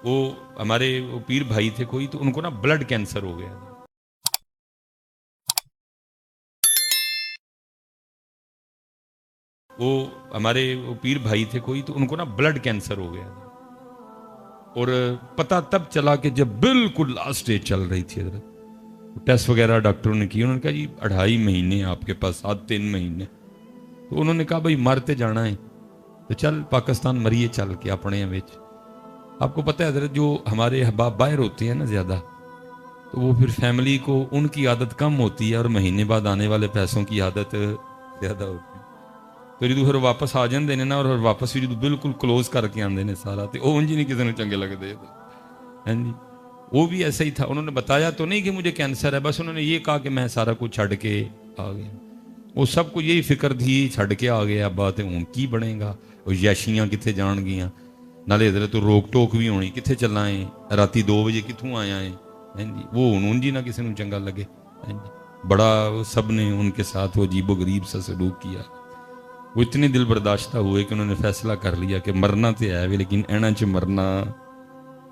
وہ ہمارے وہ پیر بھائی تھے کوئی، تو ان کو نا بلڈ کینسر ہو گیا. وہ ہمارے وہ پیر بھائی تھے کوئی، تو ان کو نا بلڈ کینسر ہو گیا. اور پتہ تب چلا کہ جب بالکل لاسٹ اسٹیج چل رہی تھی حضرت. ٹیسٹ وغیرہ ڈاکٹروں نے کی، انہوں نے کہا جی 2.5 مہینے آپ کے پاس، 3 مہینے. تو انہوں نے کہا بھائی مرتے جانا ہے تو چل پاکستان مریے چل کے اپنے وچ. آپ کو پتہ ہے حضرت جو ہمارے احباب باہر ہوتے ہیں نا زیادہ، تو وہ پھر فیملی کو ان کی عادت کم ہوتی ہے اور مہینے بعد آنے والے پیسوں کی عادت زیادہ ہوتی ہے. تو جدو پھر واپس آ جاندے نے نا، اور واپس بھی جدو بالکل کلوز کر کے آندے نے سارا، تو وہ انج نہیں کسی نے چنگے لگتے. ہاں جی، وہ بھی ایسا ہی تھا. انہوں نے بتایا تو نہیں کہ مجھے کینسر ہے، بس انہوں نے یہ کہا کہ میں سارا کچھ چھڑ کے آ گیا. وہ سب کو یہی فکر تھی چھڑ کے آ گیا، بات ہوں کی بنے گا، وہ یاشیاں کتنے جان گیاں، نالے حضرت تو روک ٹوک بھی ہونی کتنے چلائیں، راتی 2 بجے کتوں آیا ہے. ہاں جی، وہ ہوں جی نہ کسی نے چنگا لگے. ہاں جی، بڑا سب نے ان کے ساتھ وہ عجیب و غریب سا سلوک کیا. وہ اتنے دل برداشتہ ہوئے کہ انہوں نے فیصلہ کر لیا کہ مرنا تو ہے بھی، لیکن اینا چ مرنا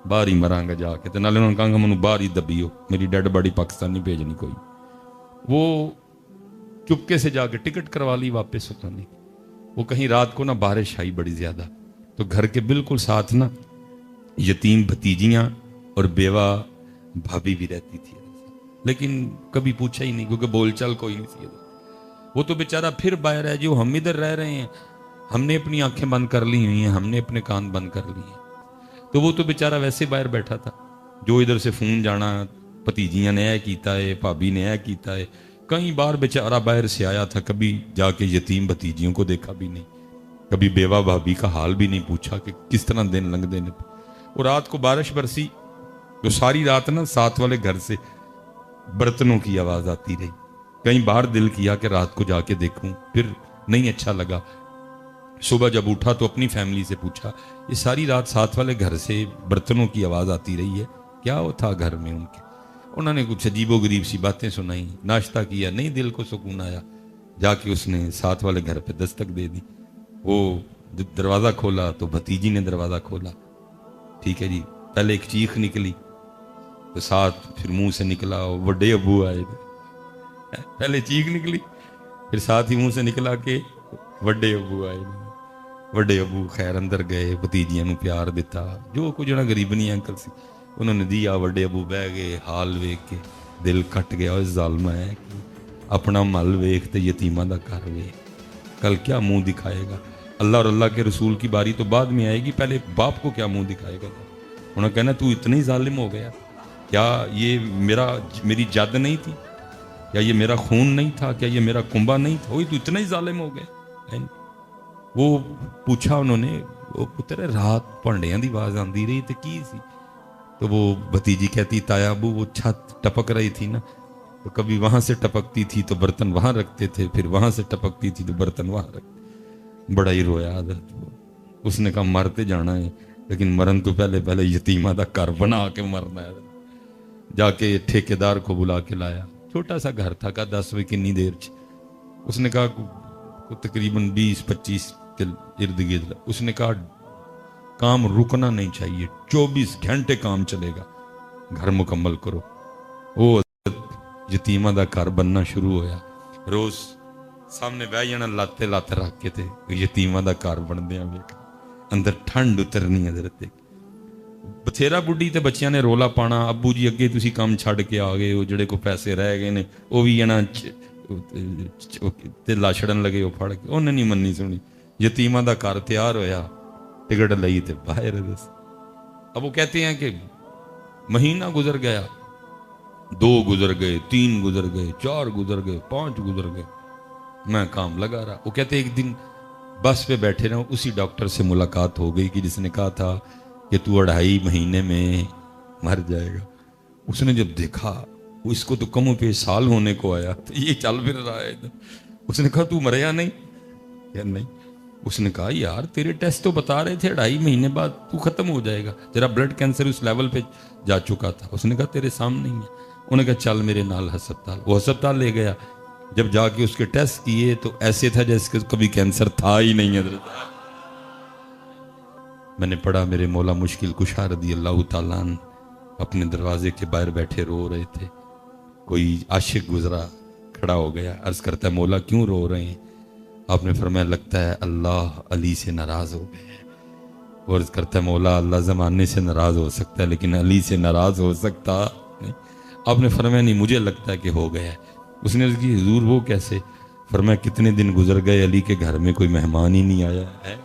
باہر ہی مراں گا جا کے. تو نالے انہوں نے کہا کہ مجھے باہر ہی دبیو، میری ڈیڈ باڈی پاکستان نہیں بھیجنی کوئی. وہ چپکے سے جا کے ٹکٹ کروا لی واپس اتنے. وہ کہیں رات کو نا بارش آئی بڑی زیادہ، تو گھر کے بالکل ساتھ نا یتیم بھتیجیاں اور بیوہ بھابھی بھی رہتی تھی، لیکن کبھی پوچھا ہی نہیں کیونکہ بول چال کوئی نہیں تھی. وہ تو بیچارہ پھر باہر ہے جو ہم ادھر رہ رہے ہیں، ہم نے اپنی آنکھیں بند کر لی ہوئی ہیں، ہم نے اپنے کان بند کر لی ہیں. تو وہ تو بیچارہ ویسے باہر بیٹھا تھا، جو ادھر سے فون جانا بھتیجیاں نے اے کیتا ہے، بھابھی نے اے کیتا ہے. کئی بار بیچارہ باہر سے آیا تھا، کبھی جا کے یتیم بھتیجیوں کو دیکھا بھی نہیں، کبھی بیوہ بھابھی کا حال بھی نہیں پوچھا کہ کس طرح دن لنگ دینے. اور رات کو بارش برسی تو ساری رات نا ساتھ والے گھر سے برتنوں کی آواز آتی رہی. کہیں باہر دل کیا کہ رات کو جا کے دیکھوں، پھر نہیں اچھا لگا. صبح جب اٹھا تو اپنی فیملی سے پوچھا یہ ساری رات ساتھ والے گھر سے برتنوں کی آواز آتی رہی ہے، کیا وہ تھا گھر میں ان کے. انہوں نے کچھ عجیب و غریب سی باتیں سنائی، ناشتہ کیا، نہیں دل کو سکون آیا. جا کے اس نے ساتھ والے گھر پہ دستک دے دی. وہ دروازہ کھولا تو بھتیجی نے دروازہ کھولا. ٹھیک ہے جی، پہلے ایک چیخ نکلی تو ساتھ پھر منہ سے نکلا وڈے ابو آئے. پہلے چیخ نکلی پھر ساتھ ہی منہ سے نکلا کہ وڈے ابو آئے. وڈے ابو خیر اندر گئے، بھتیجیاں نو پیار دیتا، جو کچھ نہ غریبنی انکل سی انہوں نے دیا. وڈے ابو بہ گئے، حال ویکھ کے دل کٹ گیا. اور ظالم ہے کہ اپنا مل ویکھ تے یتیماں دا گھر ویکھ، کل کیا منہ دکھائے گا. اللہ اور اللہ کے رسول کی باری تو بعد میں آئے گی، پہلے باپ کو کیا منہ دکھائے گا. انہوں نے کہنا تو اتنا ہی ظالم ہو گیا، کیا یہ میری جد نہیں تھی، کیا یہ میرا خون نہیں تھا، کیا یہ میرا کنبا نہیں تھا، وہی تو اتنا ہی ظالم ہو گئے. وہ پوچھا انہوں نے، وہ پتر رات پانڈیاں دی آواز آندی رہی تو کی سی. تو وہ بھتیجی کہتی تایا ابو وہ چھت ٹپک رہی تھی نا، تو کبھی وہاں سے ٹپکتی تھی تو برتن وہاں رکھتے تھے، پھر وہاں سے ٹپکتی تھی تو برتن وہاں رکھتے. بڑا ہی رویا حضرت. اس نے کہا مرتے جانا ہے، لیکن مرن تو پہلے یتیمہ دا گھر بنا کے مرنا ہے. جا کے ٹھیکیدار کو بلا کے لایا. چھوٹا سا گھر تھا، کہا 10 بجے کنی دیر چ. اس نے کہا تقریباً 20-25 کے ارد گرد. اس نے کہا کام رکنا نہیں چاہیے، 24 گھنٹے کام چلے گا، گھر مکمل کرو. وہ یتیمہ دا گھر بننا شروع ہویا. روز سامنے بہ جانا لاتے لاتے رکھ کے تے یتیمہ دا گھر بندیاں ویکھ، اندر ٹھنڈ اترنی حضرت. بتھیرا بڈھی تے بچیاں نے رولا پانا، ابو جی اگے تسی کام چھڈ کے آ گئے، وہ جڑے کو پیسے رہ گئے نے وہ بھی جنا تے لاچڑن لگے. وہ پھڑ کے انہیں نہیں مننی سنی. یتیمہ دا گھر تیار ہویا، ٹکٹ لئی تے باہر. اب وہ کہتے ہیں کہ مہینہ گزر گیا، 2 گزر گئے، 3 گزر گئے، 4 گزر گئے، 5 گزر گئے، میں کام لگا رہا. وہ کہتے ایک دن بس پہ بیٹھے رہے، اسی ڈاکٹر سے ملاقات ہو گئی کہ جس نے کہا تھا کہ تو 2.5 مہینے میں مر جائے گا. اس نے جب دیکھا وہ اس کو تو کم و بیش سال ہونے کو آیا، تو یہ چل پھر رہا ہے. اس نے کہا تو مریا نہیں؟ یا نہیں. اس نے کہا یار تیرے ٹیسٹ تو بتا رہے تھے 2.5 مہینے بعد تو ختم ہو جائے گا، تیرا بلڈ کینسر اس لیول پہ جا چکا تھا. اس نے کہا تیرے سامنے ہی ہے. انہوں نے کہا چل میرے نال ہسپتال. وہ ہسپتال لے گیا. جب جا کے اس کے ٹیسٹ کیے تو ایسے تھا جیسے کبھی کینسر تھا ہی نہیں. حضرت میں نے پڑھا میرے مولا مشکل کشا رضی اللہ تعالیٰ عنہ اپنے دروازے کے باہر بیٹھے رو رہے تھے. کوئی عاشق گزرا، کھڑا ہو گیا، عرض کرتا ہے مولا کیوں رو رہے ہیں؟ آپ نے فرمایا لگتا ہے اللہ علی سے ناراض ہو گئے. وہ عرض کرتا ہے مولا اللہ زمانے سے ناراض ہو سکتا ہے لیکن علی سے ناراض ہو سکتا نہیں. آپ نے فرمایا نہیں مجھے لگتا ہے کہ ہو گیا ہے. اس نے عرض کی حضور وہ کیسے؟ فرمایا کتنے دن گزر گئے علی کے گھر میں کوئی مہمان ہی نہیں آیا ہے.